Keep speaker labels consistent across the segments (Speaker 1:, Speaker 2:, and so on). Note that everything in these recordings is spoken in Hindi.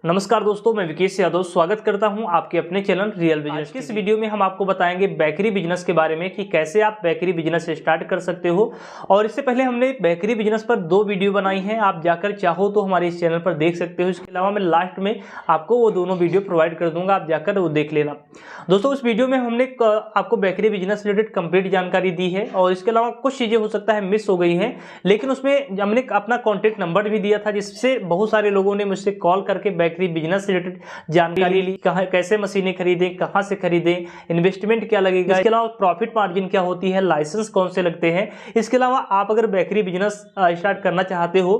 Speaker 1: नमस्कार दोस्तों, मैं विकेश यादव स्वागत करता हूं आपके अपने चैनल रियल बिजनेस। इस वीडियो में हम आपको बताएंगे बेकरी बिजनेस के बारे में कि कैसे आप बेकरी बिजनेस स्टार्ट कर सकते हो। और इससे पहले हमने बेकरी बिजनेस पर 2 वीडियो बनाई हैं, आप जाकर चाहो तो हमारे इस चैनल पर देख सकते हो। इसके अलावा मैं लास्ट में आपको वो दोनों वीडियो प्रोवाइड कर दूंगा, आप जाकर वो देख लेना। दोस्तों, उस वीडियो में हमने आपको बेकरी बिजनेस रिलेटेड कंप्लीट जानकारी दी है और इसके अलावा कुछ चीज़ें हो सकता है मिस हो गई हैं, लेकिन उसमें हमने अपना कॉन्टैक्ट नंबर भी दिया था, जिससे बहुत सारे लोगों ने मुझसे कॉल करके बेकरी बिजनेस से रिलेटेड जानकारी ली। कहाँ कैसे मशीनें खरीदें, कहाँ से खरीदें, इन्वेस्टमेंट क्या लगेगा, इसके अलावा प्रॉफिट मार्जिन क्या होती है, लाइसेंस कौन से लगते हैं। इसके अलावा आप अगर बेकरी बिजनेस स्टार्ट करना चाहते हो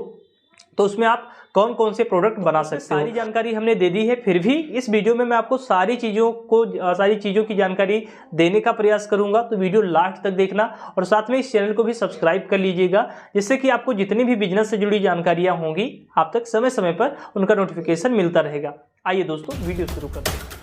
Speaker 1: तो उसमें आप कौन कौन से प्रोडक्ट बना सकते हो, सारी जानकारी हमने दे दी है। फिर भी इस वीडियो में मैं आपको सारी चीज़ों की जानकारी देने का प्रयास करूंगा, तो वीडियो लास्ट तक देखना और साथ में इस चैनल को भी सब्सक्राइब कर लीजिएगा, जिससे कि आपको जितनी भी बिजनेस से जुड़ी जानकारियां होंगी आप तक समय समय पर उनका नोटिफिकेशन मिलता रहेगा। आइए दोस्तों, वीडियो शुरू करते हैं।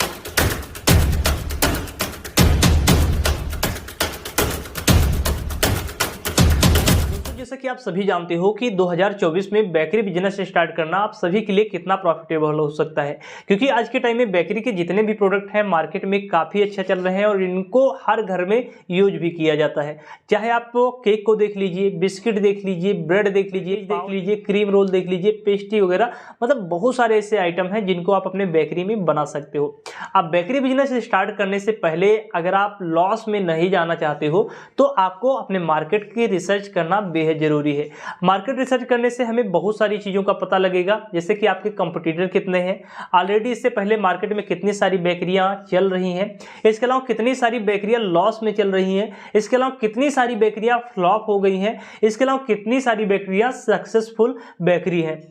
Speaker 1: जैसा कि आप सभी जानते हो कि 2024 में बेकरी बिजनेस स्टार्ट करना आप सभी के लिए कितना प्रॉफिटेबल हो सकता है, क्योंकि आज के टाइम में बेकरी के जितने भी प्रोडक्ट हैं मार्केट में काफ़ी अच्छा चल रहे हैं और इनको हर घर में यूज भी किया जाता है। चाहे आप केक को देख लीजिए, बिस्किट देख लीजिए, ब्रेड देख लीजिए, क्रीम रोल देख लीजिए, पेस्ट्री वगैरह, मतलब बहुत सारे ऐसे आइटम हैं जिनको आप अपने बेकरी में बना सकते हो। आप बेकरी बिजनेस स्टार्ट करने से पहले अगर आप लॉस में नहीं जाना चाहते हो तो आपको अपने मार्केट की रिसर्च करना बेहद जरूरी है। मार्केट रिसर्च करने से हमें बहुत सारी चीजों का पता लगेगा, जैसे कि आपके कंपटीटर कितने हैं, ऑलरेडी इससे पहले मार्केट में कितनी सारी बेकरियां चल रही हैं, इसके अलावा कितनी सारी बेकरियां लॉस में चल रही हैं, इसके अलावा कितनी सारी बेकरियां फ्लॉप हो गई हैं, इसके अलावा कितनी सारी बेकरियां सक्सेसफुल बेकरी हैं।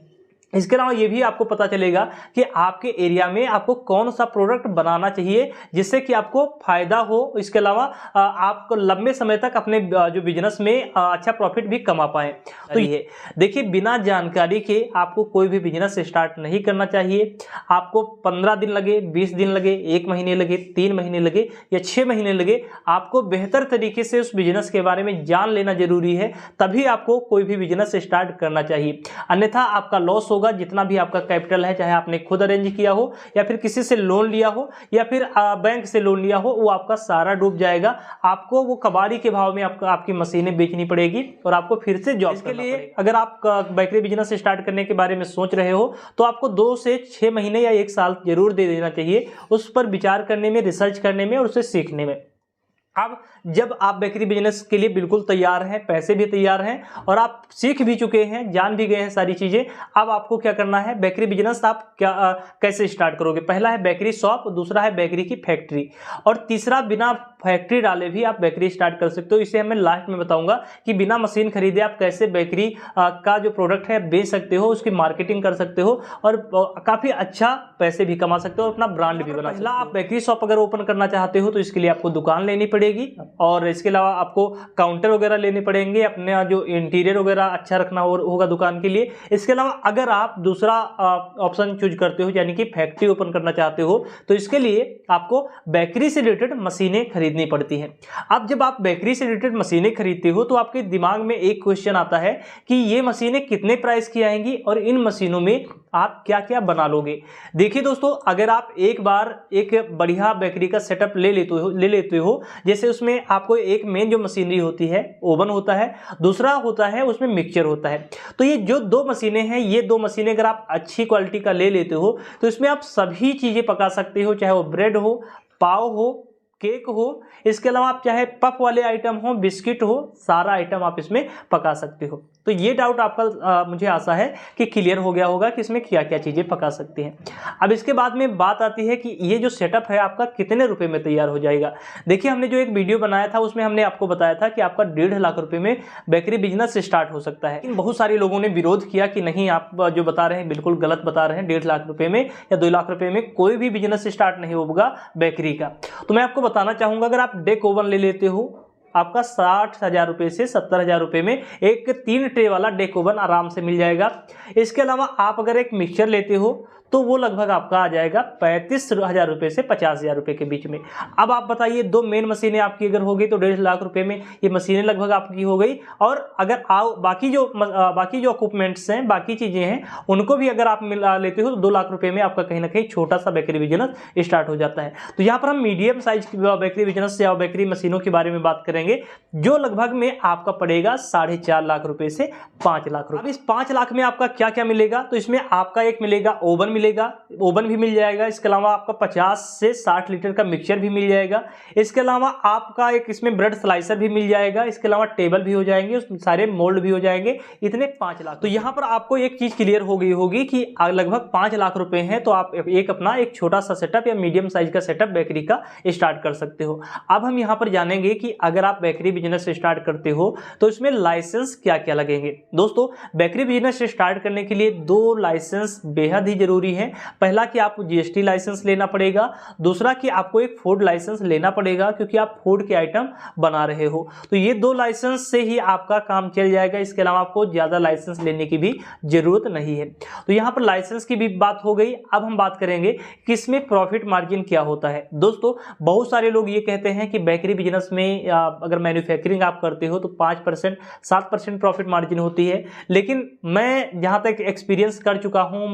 Speaker 1: इसके अलावा ये भी आपको पता चलेगा कि आपके एरिया में आपको कौन सा प्रोडक्ट बनाना चाहिए जिससे कि आपको फायदा हो। इसके अलावा आप लंबे समय तक अपने जो बिजनेस में अच्छा प्रॉफिट भी कमा पाए। तो ये देखिए, बिना जानकारी के आपको कोई भी बिजनेस स्टार्ट नहीं करना चाहिए। आपको 15 दिन लगे, 20 दिन लगे, 1 महीने लगे, 3 महीने लगे या 6 महीने लगे, आपको बेहतर तरीके से उस बिजनेस के बारे में जान लेना जरूरी है, तभी आपको कोई भी बिजनेस स्टार्ट करना चाहिए। अन्यथा आपका लॉस होगा। जितना भी आपका कैपिटल है, चाहे आपने खुद अरेंज किया हो या फिर किसी से लोन लिया हो या फिर बैंक से लोन लिया हो, वो आपका सारा डूब जाएगा। आपको वो कबाड़ी के भाव में आपकी मशीनें बेचनी पड़ेगी और आपको फिर से जॉब करना पड़ेगा। अगर आप बेकरी बिजनेस स्टार्ट करने के बारे में सोच रहे हो तो आपको 2 से 6 महीने या 1 साल जरूर दे देना चाहिए उस पर विचार करने में, रिसर्च करने में और उसे सीखने में। अब जब आप बेकरी बिजनेस के लिए बिल्कुल तैयार हैं, पैसे भी तैयार हैं और आप सीख भी चुके हैं, जान भी गए हैं सारी चीज़ें, अब आपको क्या करना है, बेकरी बिजनेस आप कैसे स्टार्ट करोगे। पहला है बेकरी शॉप, दूसरा है बेकरी की फैक्ट्री और तीसरा बिना फैक्ट्री डाले भी आप बेकरी स्टार्ट कर सकते हो। इसे मैं लास्ट में बताऊंगा कि बिना मशीन खरीदे आप कैसे बेकरी का जो प्रोडक्ट है बेच सकते हो, उसकी मार्केटिंग कर सकते हो और काफ़ी अच्छा पैसे भी कमा सकते हो और अपना ब्रांड भी बना सकते हो। आप बेकरी शॉप अगर ओपन करना चाहते हो तो इसके लिए आपको दुकान लेनी पड़ेगी और इसके अलावा आपको काउंटर वगैरह लेने पड़ेंगे, अपने जो इंटीरियर वगैरह अच्छा रखना होगा दुकान के लिए। इसके अलावा अगर आप दूसरा ऑप्शन चूज करते हो यानी कि फैक्ट्री ओपन करना चाहते हो तो इसके लिए आपको बेकरी से रिलेटेड मशीनें खरीदनी पड़ती हैं। अब जब आप बेकरी से रिलेटेड मशीनें खरीदते हो तो आपके दिमाग में एक क्वेश्चन आता है कि ये मशीनें कितने प्राइस की आएंगी और इन मशीनों में आप क्या क्या बना लोगे। देखिए दोस्तों, अगर आप एक बार एक बढ़िया बेकरी का सेटअप ले लेते हो, जैसे उसमें आपको एक मेन जो मशीनरी होती है, ओवन होता है, दूसरा होता है उसमें मिक्सचर होता है। तो ये जो 2 मशीनें हैं, ये 2 मशीनें अगर आप अच्छी क्वालिटी का ले लेते हो तो इसमें आप सभी चीज़ें पका सकते हो, चाहे वो ब्रेड हो, पाव हो, केक हो, इसके अलावा आप चाहे पफ वाले आइटम हो, बिस्किट हो, सारा आइटम आप इसमें पका सकते हो। तो ये डाउट आपका मुझे आशा है कि क्लियर हो गया होगा कि इसमें क्या क्या चीज़ें पका सकते हैं। अब इसके बाद में बात आती है कि ये जो सेटअप है आपका कितने रुपए में तैयार हो जाएगा। देखिए, हमने जो एक वीडियो बनाया था उसमें हमने आपको बताया था कि आपका 1.5 लाख रुपए में बेकरी बिजनेस स्टार्ट हो सकता है। लेकिन बहुत सारे लोगों ने विरोध किया कि नहीं, आप जो बता रहे हैं बिल्कुल गलत बता रहे हैं, 1.5 लाख रुपए में या 2 लाख रुपए में कोई भी बिजनेस स्टार्ट नहीं होगा बेकरी का। तो मैं आपको बताना चाहूँगा, अगर आप डेक ओवन ले लेते हो आपका 60,000 रुपये से 70,000 रुपये में एक 3 ट्रे वाला डेक ओवन आराम से मिल जाएगा। इसके अलावा आप अगर एक मिक्सचर लेते हो तो वो लगभग आपका आ जाएगा 35,000 रुपये से 50,000 रुपये के बीच में। अब आप बताइए, 2 मेन मशीनें आपकी अगर होगी तो 1.5 लाख रुपये में ये मशीनें लगभग आपकी हो गई। और अगर आप बाकी जो इक्विपमेंट्स हैं, बाकी चीज़ें हैं, उनको भी अगर आप मिला लेते हो तो 2 लाख रुपये में आपका कहीं ना कहीं छोटा सा बेकरी बिजनेस स्टार्ट हो जाता है। तो यहाँ पर हम मीडियम साइज की बेकरी बिजनेस या बेकरी मशीनों के बारे में बात करेंगे, जो लगभग में आपका पड़ेगा 4.5 लाख रुपए से 5 लाख रुपए। अब इस 5 लाख में आपका क्या क्या मिलेगा, तो इसमें आपका एक मिलेगा ओवन मिलेगा, ओवन भी मिल जाएगा। इसके अलावा आपका 50 से 60 लीटर का मिक्सचर भी मिल जाएगा। इसके अलावा आपका एक इसमें ब्रेड स्लाइसर भी मिल जाएगा। इसके अलावा टेबल भी हो जाएंगे, सारे मोल्ड भी हो जाएंगे। इतने 5 लाख। तो यहाँ पर आपको एक चीज क्लियर हो गई होगी कि लगभग 5 लाख रुपए हैं तो आप अपना एक छोटा सा सेटअप या मीडियम साइज का सेटअप बेकरी का स्टार्ट कर सकते हो। अब हम यहाँ पर जानेंगे कि अगर आप बेकरी बिजनेस स्टार्ट करते हो तो इसमें लाइसेंस क्या क्या लगेंगे। दोस्तों, बेकरी बिजनेस स्टार्ट करने के लिए 2 लाइसेंस बेहद ही जरूरी है। पहला कि आपको जीएसटी लाइसेंस लेना पड़ेगा, दूसरा कि आपको एक फूड लाइसेंस लेना पड़ेगा क्योंकि आप फूड के आइटम बना रहे हो। तो ये 2 लाइसेंस से ही आपका काम चल जाएगा। इसके अलावा आपको ज्यादा लाइसेंस लेने की भी जरूरत नहीं है। तो यहाँ पर लाइसेंस की भी बात हो गई। अब हम बात करेंगे कि इसमें प्रॉफिट मार्जिन क्या होता है। दोस्तों, बहुत सारे लोग ये कहते हैं कि बेकरी बिजनेस में अगर मैन्युफैक्चरिंग आप करते हो तो 5% 7% प्रॉफिट मार्जिन होती है। लेकिन मैं जहाँ तक एक्सपीरियंस कर चुका हूँ,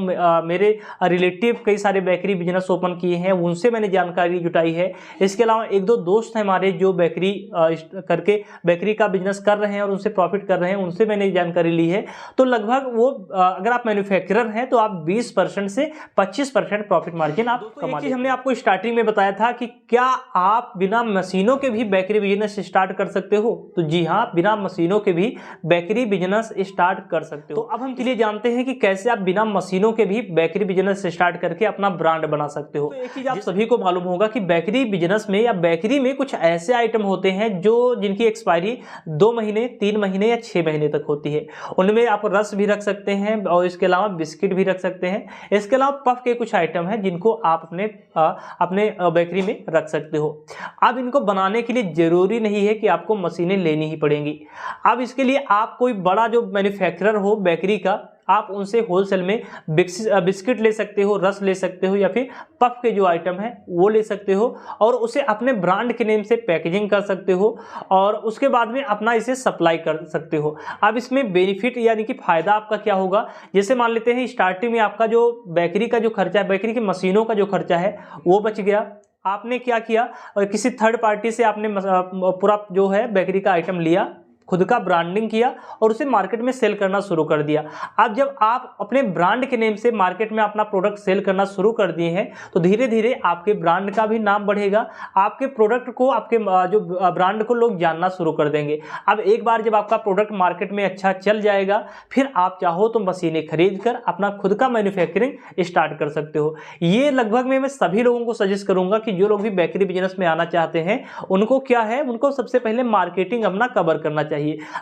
Speaker 1: मेरे रिलेटिव कई सारे बेकरी बिजनेस ओपन किए हैं, उनसे मैंने जानकारी जुटाई है। इसके अलावा 1-2 दोस्त हैं हमारे जो बेकरी करके बेकरी का बिजनेस कर रहे हैं और उनसे प्रॉफिट कर रहे हैं, उनसे मैंने जानकारी ली है। तो लगभग वो अगर आप मैन्युफैक्चरर हैं तो आप 20% से 25% प्रॉफिट मार्जिन आप कमा लेते हैं। हमने आपको स्टार्टिंग में बताया था कि क्या आप बिना मशीनों के भी बेकरी बिजनेस स्टार्ट कर सकते हो। तो जी हाँ, बिना मशीनों के भी बेकरी बिजनेस स्टार्ट कर सकते हो। तो अब हम चलिए जानते हैं कि कैसे आप बिना मशीनों के भी बेकरी बिजनेस स्टार्ट करके अपना ब्रांड बना सकते हो। तो एक चीज आप सभी को मालूम होगा कि बेकरी बिजनेस में या बेकरी में कुछ ऐसे आइटम होते हैं जो जिनकी एक्सपायरी 2 महीने, 3 महीने या 6 महीने तक होती है। उनमें आप रस भी रख सकते हैं और इसके अलावा बिस्किट भी रख सकते हैं। इसके अलावा पफ के कुछ आइटम हैं जिनको आप अपने बेकरी में रख सकते हो। अब इनको बनाने के लिए जरूरी नहीं है कि आपको मशीनें लेनी ही पड़ेंगी। अब इसके लिए आप कोई बड़ा जो मैन्युफैक्चरर हो बेकरी का, आप उनसे होलसेल में बिस्किट ले सकते हो, रस ले सकते हो या फिर पफ के जो आइटम है वो ले सकते हो और उसे अपने ब्रांड के नेम से पैकेजिंग कर सकते हो और उसके बाद में अपना इसे सप्लाई कर सकते हो। अब इसमें बेनिफिट यानी कि फायदा आपका क्या होगा, जैसे मान लेते हैं स्टार्टिंग में आपका जो बेकरी का जो खर्चा है, बेकरी की मशीनों का जो खर्चा है वो बच गया। आपने क्या किया, किसी थर्ड पार्टी से आपने पूरा जो है बेकरी का आइटम लिया, खुद का ब्रांडिंग किया और उसे मार्केट में सेल करना शुरू कर दिया। अब जब आप अपने ब्रांड के नेम से मार्केट में अपना प्रोडक्ट सेल करना शुरू कर दिए हैं तो धीरे धीरे आपके ब्रांड का भी नाम बढ़ेगा, आपके प्रोडक्ट को, आपके जो ब्रांड को लोग जानना शुरू कर देंगे। अब एक बार जब आपका प्रोडक्ट मार्केट में अच्छा चल जाएगा, फिर आप चाहो तो मशीनें खरीद कर अपना खुद का मैन्युफैक्चरिंग स्टार्ट कर सकते हो। ये लगभग मैं सभी लोगों को सजेस्ट करूंगा कि जो लोग भी बेकरी बिजनेस में आना चाहते हैं उनको क्या है, उनको सबसे पहले मार्केटिंग अपना कवर करना चाहिए।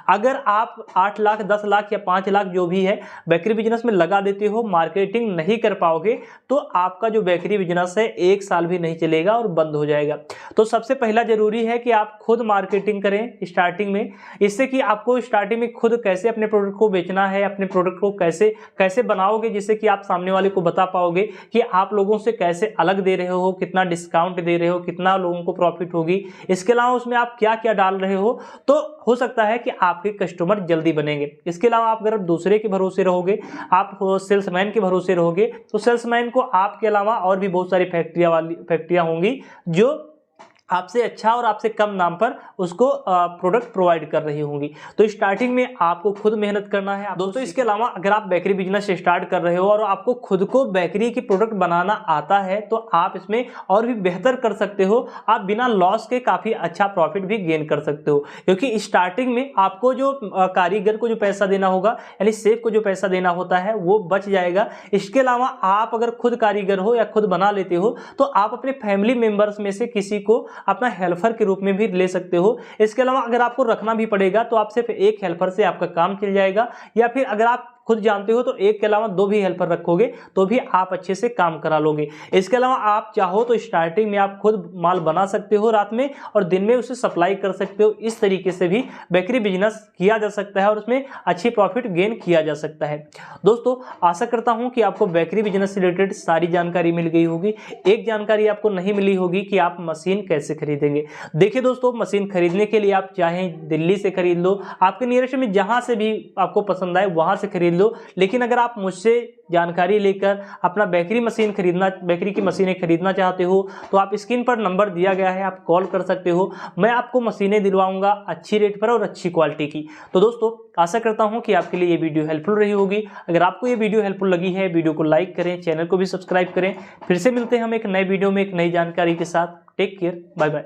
Speaker 1: अगर आप 8 लाख, 10 लाख या 5 लाख जो भी है बेकरी बिजनेस में लगा देते हो, मार्केटिंग नहीं कर पाओगे तो आपका जो बेकरी बिजनेस है 1 साल भी नहीं चलेगा और बंद हो जाएगा। तो सबसे पहला जरूरी है कि आप खुद मार्केटिंग करें स्टार्टिंग में, इससे कि आपको स्टार्टिंग में खुद कैसे अपने प्रोडक्ट को बेचना है, अपने प्रोडक्ट को कैसे बनाओगे जिससे कि आप सामने वाले को बता पाओगे कि आप लोगों से कैसे अलग दे रहे हो, कितना डिस्काउंट दे रहे हो, कितना लोगों को प्रॉफिट होगी। इसके अलावा उसमें आप क्या क्या डाल रहे हो, तो हो सकता है कि आपके कस्टमर जल्दी बनेंगे। इसके अलावा आप अगर दूसरे के भरोसे रहोगे, आप सेल्समैन के भरोसे रहोगे, तो सेल्समैन को आपके अलावा और भी बहुत सारी फैक्ट्रियां होंगी जो आपसे अच्छा और आपसे कम दाम पर उसको प्रोडक्ट प्रोवाइड कर रही होंगी। तो स्टार्टिंग में आपको खुद मेहनत करना है दोस्तों। इसके अलावा अगर आप बेकरी बिजनेस स्टार्ट कर रहे हो और आपको खुद को बेकरी की प्रोडक्ट बनाना आता है तो आप इसमें और भी बेहतर कर सकते हो। आप बिना लॉस के काफ़ी अच्छा प्रॉफिट भी गेन कर सकते हो, क्योंकि स्टार्टिंग में आपको जो कारीगर को जो पैसा देना होगा यानी शेफ को जो पैसा देना होता है वो बच जाएगा। इसके अलावा आप अगर खुद कारीगर हो या खुद बना लेते हो तो आप अपने फैमिली मेम्बर्स में से किसी को अपना हेल्पर के रूप में भी ले सकते हो। इसके अलावा अगर आपको रखना भी पड़ेगा तो आप सिर्फ एक हेल्पर से आपका काम चल जाएगा, या फिर अगर आप खुद जानते हो तो एक के अलावा 2 भी हेल्पर रखोगे तो भी आप अच्छे से काम करा लोगे। इसके अलावा आप चाहो तो स्टार्टिंग में आप खुद माल बना सकते हो रात में और दिन में उसे सप्लाई कर सकते हो। इस तरीके से भी बेकरी बिजनेस किया जा सकता है और उसमें अच्छी प्रॉफिट गेन किया जा सकता है। दोस्तों आशा करता हूं कि आपको बेकरी बिजनेस से रिलेटेड सारी जानकारी मिल गई होगी। एक जानकारी आपको नहीं मिली होगी कि आप मशीन कैसे खरीदेंगे। देखिए दोस्तों, मशीन खरीदने के लिए आप चाहें दिल्ली से खरीद लो, आपके नियरेस्ट में जहां से भी आपको पसंद आए वहां से खरीद लो। लेकिन अगर आप मुझसे जानकारी लेकर अपना बेकरी की मशीनें खरीदना चाहते हो तो आप स्क्रीन पर नंबर दिया गया है, आप कॉल कर सकते हो। मैं आपको मशीनें दिलवाऊंगा अच्छी रेट पर और अच्छी क्वालिटी की। तो दोस्तों आशा करता हूं कि आपके लिए ये वीडियो हेल्पफुल रही होगी। अगर आपको ये वीडियो हेल्पफुल लगी है, वीडियो को लाइक करें, चैनल को भी सब्सक्राइब करें। फिर से मिलते हैं हम एक नए वीडियो में एक नई जानकारी के साथ। Take care, bye bye.